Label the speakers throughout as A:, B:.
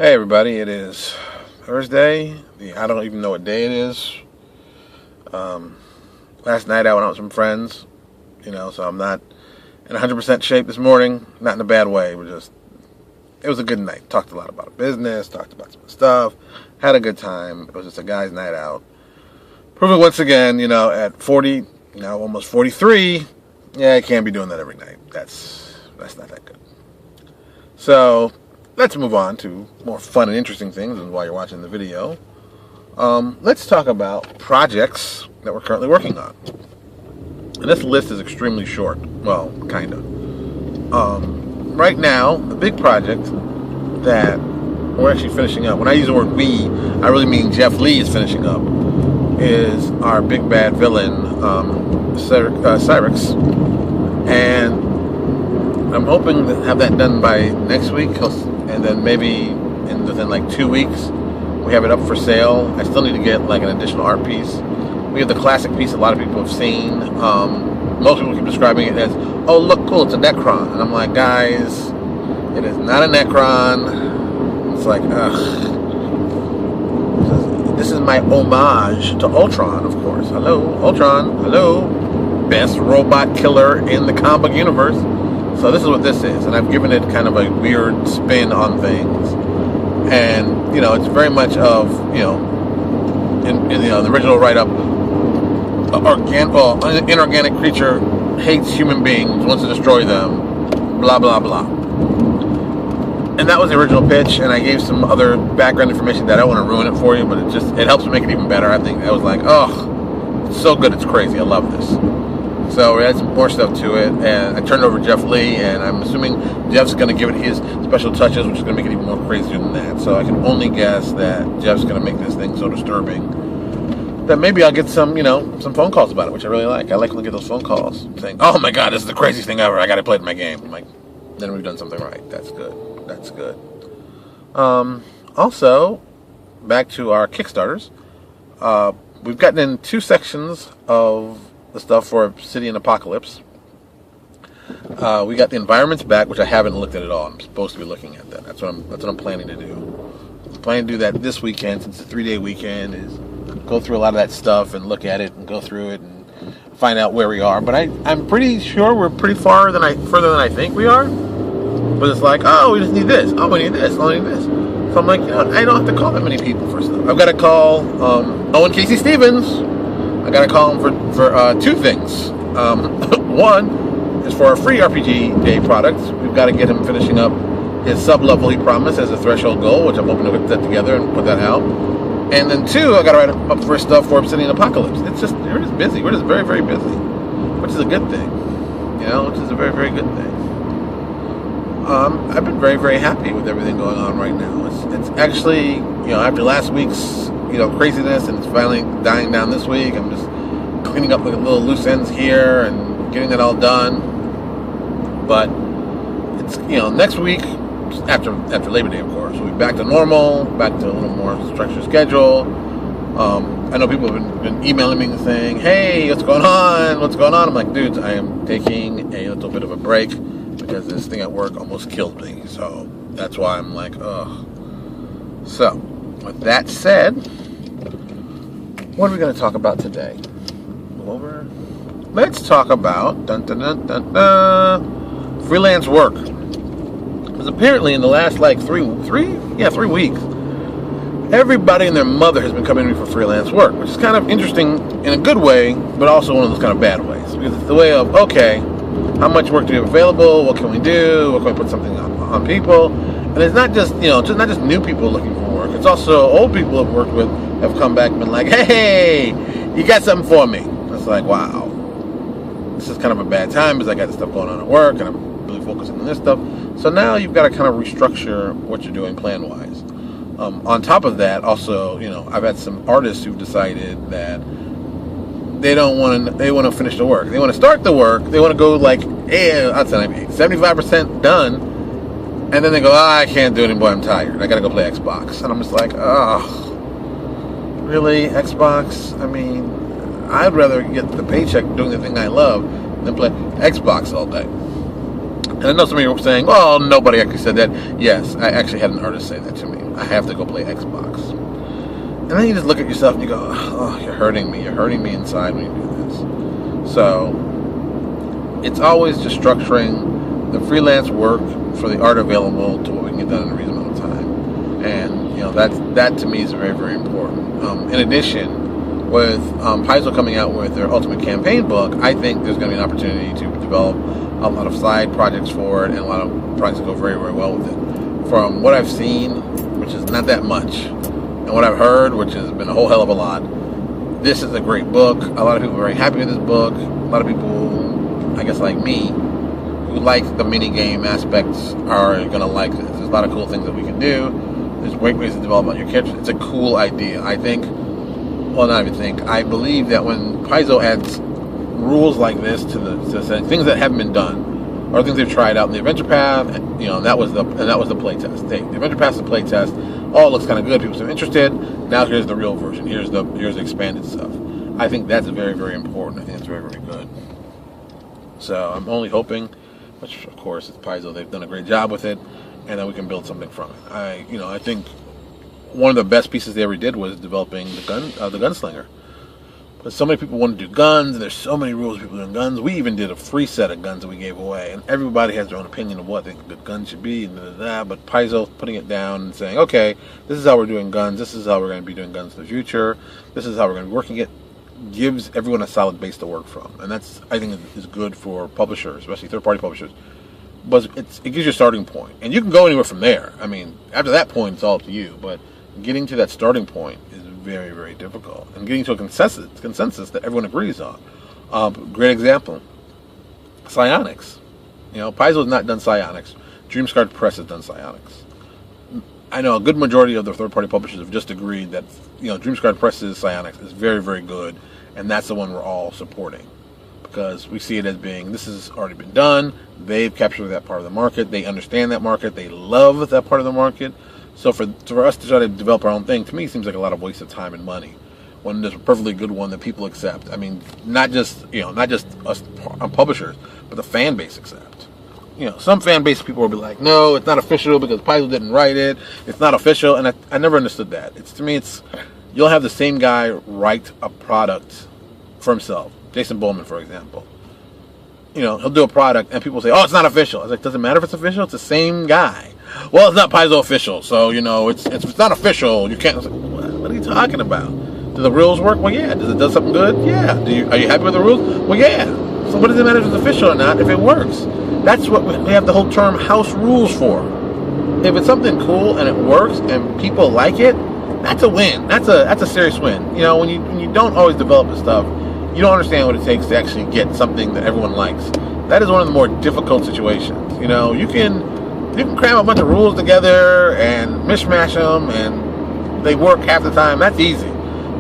A: Hey everybody, it is Thursday. I don't even know what day it is. Last night I went out with some friends, so I'm not in 100% shape this morning. Not in a bad way, it was a good night. Talked a lot about business, talked about some stuff, had a good time. It was just a guy's night out. Proving once again, at 40, almost 43, yeah, I can't be doing that every night. That's not that good. So, let's move on to more fun and interesting things while you're watching the video. Let's talk about projects that we're currently working on. And this list is extremely short. Well, kind of. Right now, the big project that we're actually finishing up, when I use the word we, I really mean Jeff Lee is finishing up, is our big bad villain, Cyrix. And I'm hoping to have that done by next week, and then maybe within like 2 weeks, we have it up for sale. I still need to get like an additional art piece. We have the classic piece a lot of people have seen. Most people keep describing it as, oh look, cool, it's a Necron. And I'm like, guys, it is not a Necron. It's like, ugh. This is my homage to Ultron, of course. Hello, Ultron. Hello. Best robot killer in the comic book universe. So this is what this is, and I've given it kind of a weird spin on things. And, it's very much of, in the original write-up, an inorganic creature hates human beings, wants to destroy them, blah, blah, blah. And that was the original pitch, and I gave some other background information that I don't want to ruin it for you, but it helps to make it even better. I think I was like, oh, it's so good, it's crazy, I love this. So we had some more stuff to it, and I turned it over to Jeff Lee, and I'm assuming Jeff's going to give it his special touches, which is going to make it even more crazier than that. So I can only guess that Jeff's going to make this thing so disturbing that maybe I'll get some, some phone calls about it, which I really like. I like when I get those phone calls saying, oh my God, this is the craziest thing ever. I got to play it in my game. I'm like, then we've done something right. That's good. That's good. Also, back to our Kickstarters. We've gotten in 2 sections of the stuff for Obsidian Apocalypse. We got the environments back, which I haven't looked at all. I'm supposed to be looking at that. That's what I'm planning to do. I'm planning to do that this weekend, since it's a 3-day weekend, is go through a lot of that stuff and look at it and go through it and find out where we are. But I'm pretty sure we're pretty further than I think we are. But it's like, oh, we just need this. Oh, we need this. Oh, we need this. So I'm like, I don't have to call that many people for stuff. I've got to call Owen Casey Stevens. I got to call him for 2 things. One is for our free RPG Day products. We've got to get him finishing up his sub-level he promised as a threshold goal, which I'm hoping to get that together and put that out. And then 2, I got to write up for stuff for Obsidian Apocalypse. We're just busy. We're just very, very busy, which is a good thing. Which is a very, very good thing. I've been very, very happy with everything going on right now. It's actually, after last week's, craziness, and it's finally dying down this week. I'm just cleaning up like little loose ends here and getting it all done. But it's, next week, after Labor Day, of course, we'll be back to normal, back to a little more structured schedule. I know people have been emailing me saying, hey, what's going on? What's going on? I'm like, dudes, I am taking a little bit of a break because this thing at work almost killed me. So that's why I'm like, ugh. So, with that said, what are we going to talk about today? Let's talk about freelance work. Because apparently in the last 3 weeks, everybody and their mother has been coming to me for freelance work, which is kind of interesting in a good way, but also one of those kind of bad ways. Because it's the way of, okay, how much work do we have available? What can we do? What can we put something on people? And it's not just, not just new people looking for work. It's also old people I've worked with have come back and been like, hey, you got something for me. It's like, wow. This is kind of a bad time because I got this stuff going on at work and I'm really focusing on this stuff. So now you've got to kind of restructure what you're doing plan-wise. On top of that, also, I've had some artists who've decided that they want to finish the work. They want to start the work. They want to go I'd say 75% done. And then they go, I can't do it anymore. I'm tired. I got to go play Xbox. And I'm just like, oh, really? Xbox? I mean, I'd rather get the paycheck doing the thing I love than play Xbox all day. And I know some of you are saying, well, nobody actually said that. Yes, I actually had an artist say that to me. I have to go play Xbox. And then you just look at yourself and you go, oh, you're hurting me. You're hurting me inside when you do this. So it's always just structuring the freelance work for the art available to what we can get done in a reasonable time. And, that to me is very, very important. In addition, with Paizo coming out with their Ultimate Campaign book, I think there's going to be an opportunity to develop a lot of side projects for it, and a lot of projects go very, very well with it. From what I've seen, which is not that much, and what I've heard, which has been a whole hell of a lot, this is a great book. A lot of people are very happy with this book. A lot of people, I guess like me, who like the mini game aspects are going to like this. There's a lot of cool things that we can do. There's great ways to develop on your characters. It's a cool idea. I believe that when Paizo adds rules like this to things that haven't been done, or things they've tried out in the adventure path, that was the playtest. The adventure path is the playtest. All looks kind of good. People seem interested. Now here's the real version. Here's the expanded stuff. I think that's very, very important. I think it's very, very good. So I'm only hoping, which of course it's Paizo, they've done a great job with it, and then we can build something from it. I think one of the best pieces they ever did was developing the gunslinger. But so many people want to do guns, and there's so many rules of people doing guns. We even did a free set of guns that we gave away, and everybody has their own opinion of what they think a good gun should be, and but Paizo putting it down and saying, okay, this is how we're doing guns, this is how we're going to be doing guns in the future, this is how we're going to be working it, gives everyone a solid base to work from. And that's, I think, is good for publishers, especially third-party publishers. But it gives you a starting point, and you can go anywhere from there. I mean, after that point, it's all up to you, but getting to that starting point is very, very difficult, and getting to a consensus that everyone agrees on. Great example, psionics. Paizo has not done psionics. Dreamscarred Press has done psionics. I know a good majority of the third-party publishers have just agreed that Dreamscarred Press's psionics is very, very good, and that's the one we're all supporting, because we see it as being, this has already been done. They've captured that part of the market. They understand that market. They love that part of the market. So for us to try to develop our own thing, to me, seems like a lot of waste of time and money, when there's a perfectly good one that people accept. I mean, not just us publishers, but the fan base accept. Some fan base people will be like, no, it's not official because Paizo didn't write it. It's not official, and I never understood that. To me, you'll have the same guy write a product for himself. Jason Bowman, for example. He'll do a product, and people say, oh, it's not official. I was like, doesn't matter if it's official. It's the same guy. Well, it's not Paizo official, so it's not official. You can't. I was like, what are you talking about? Do the rules work? Well, yeah. Does it do something good? Yeah. Are you happy with the rules? Well, yeah. So what does it matter if it's official or not? If it works, that's what we have the whole term house rules for. If it's something cool and it works and people like it, that's a win. That's a serious win. When you don't always develop the stuff, you don't understand what it takes to actually get something that everyone likes. That is one of the more difficult situations. You can cram a bunch of rules together and mishmash them, and they work half the time. That's easy.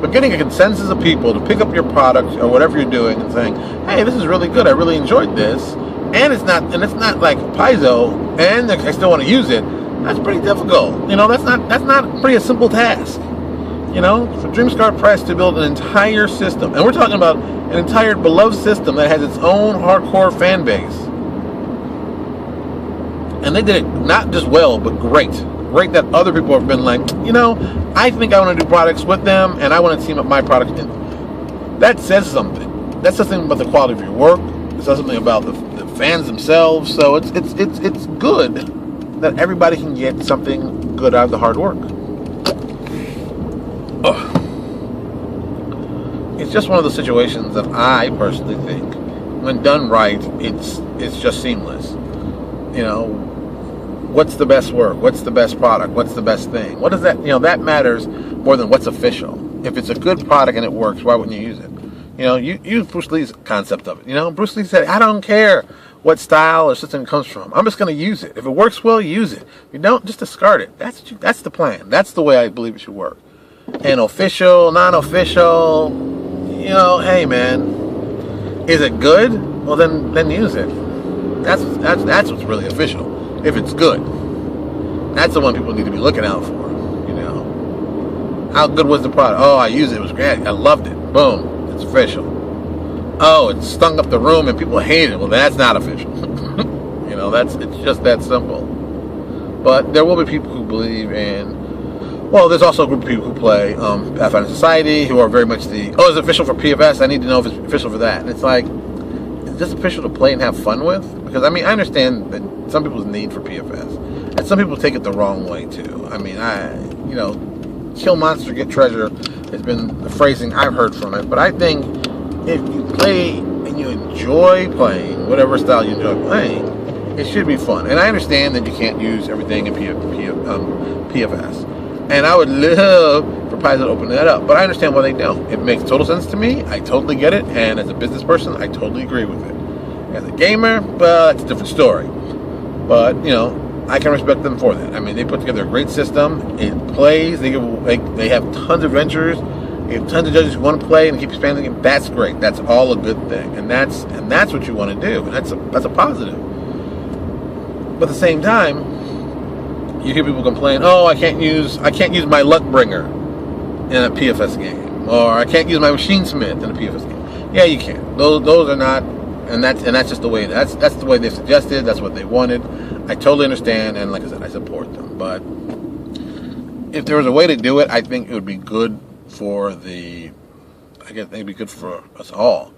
A: But getting a consensus of people to pick up your product or whatever you're doing and saying, hey, this is really good. I really enjoyed this, and it's not like Paizo, and I still want to use it. That's pretty difficult. That's not pretty a simple task. For Dreamscarred Press to build an entire system, and we're talking about an entire beloved system that has its own hardcore fan base. And they did it not just well, but great. Great that other people have been like, I think I want to do products with them, and I want to team up my products in them. That says something. That says something about the quality of your work. It says something about the fans themselves. So it's good that everybody can get something good out of the hard work. It's just one of those situations that I personally think, when done right, it's just seamless. What's the best work? What's the best product? What's the best thing? What does that, that matters more than what's official. If it's a good product and it works, why wouldn't you use it? You use Bruce Lee's concept of it. Bruce Lee said, I don't care what style or system it comes from. I'm just going to use it. If it works well, use it. If you don't, just discard it. That's the plan. That's the way I believe it should work. And official, non-official, hey man, is it good? Well, then use it. That's what's really official. If it's good, that's the one people need to be looking out for. How good was the product? Oh, I used it. It was great. I loved it. Boom, it's official. Oh, it stunk up the room and people hate it. Well, that's not official. It's just that simple. But there will be people who believe in. Well, there's also a group of people who play Pathfinder Society who are very much is it official for PFS? I need to know if it's official for that. And it's like, is this official to play and have fun with? Because I understand that some people's need for PFS, and some people take it the wrong way too. Kill monster, get treasure has been the phrasing I've heard from it. But I think if you play and you enjoy playing, whatever style you enjoy playing, it should be fun. And I understand that you can't use everything in PFS. And I would love for Paizo to open that up. But I understand why they don't. It makes total sense to me. I totally get it. And as a business person, I totally agree with it. As a gamer, well, that's a different story. But, I can respect them for that. They put together a great system. It plays. They have tons of adventures. They have tons of judges who want to play and keep expanding it. That's great. That's all a good thing. And that's what you want to do. And that's a positive. But at the same time, you hear people complain, "Oh, I can't use my luck bringer in a PFS game, or I can't use my machine smith in a PFS game." Yeah, you can. Those are not, and that's just the way. That's the way they suggested. That's what they wanted. I totally understand, and like I said, I support them. But if there was a way to do it, I think it would be good for it'd be good for us all.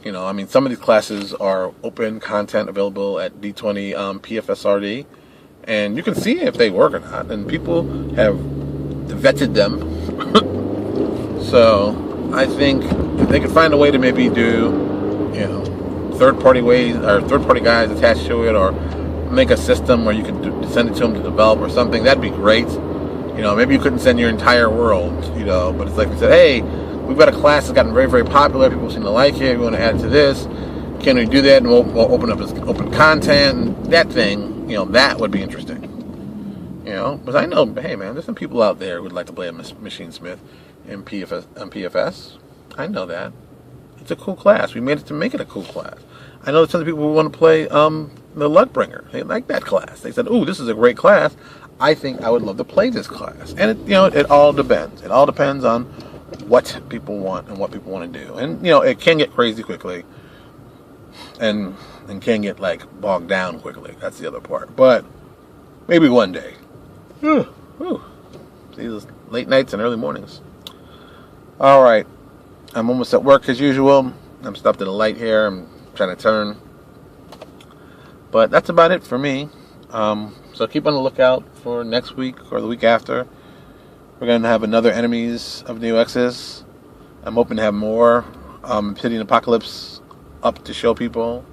A: Some of these classes are open content available at D20 PFSRD, and you can see if they work or not. And people have vetted them. So I think if they could find a way to maybe do, third-party ways or third-party guys attached to it, or make a system where you could send it to them to develop or something, that'd be great. Maybe you couldn't send your entire world, but it's like we said, hey, we've got a class that's gotten very, very popular. People seem to like it. We want to add it to this. Can we do that? And we'll open up as open content. And that thing, that would be interesting. Because I know, hey, man, there's some people out there who would like to play a machine smith in PFS. I know that. It's a cool class. We made it to make it a cool class. I know there's some people who want to play the Luckbringer. They like that class. They said, "Ooh, this is a great class. I think I would love to play this class." And it all depends. It all depends on what people want and what people want to do. And it can get crazy quickly, and can get bogged down quickly. That's the other part. But maybe one day. These late nights and early mornings. All right, I'm almost at work as usual. I'm stopped at a light here. I'm trying to turn. But that's about it for me. So keep on the lookout for next week or the week after. We're going to have another Enemies of New Exodus. I'm hoping to have more Obsidian Apocalypse up to show people.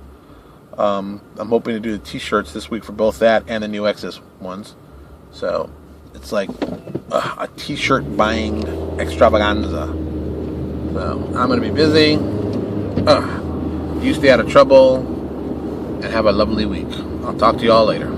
A: I'm hoping to do the t-shirts this week for both that and the New Exodus ones. So it's like a t-shirt buying extravaganza. So I'm going to be busy. You stay out of trouble and have a lovely week. I'll talk to you all later.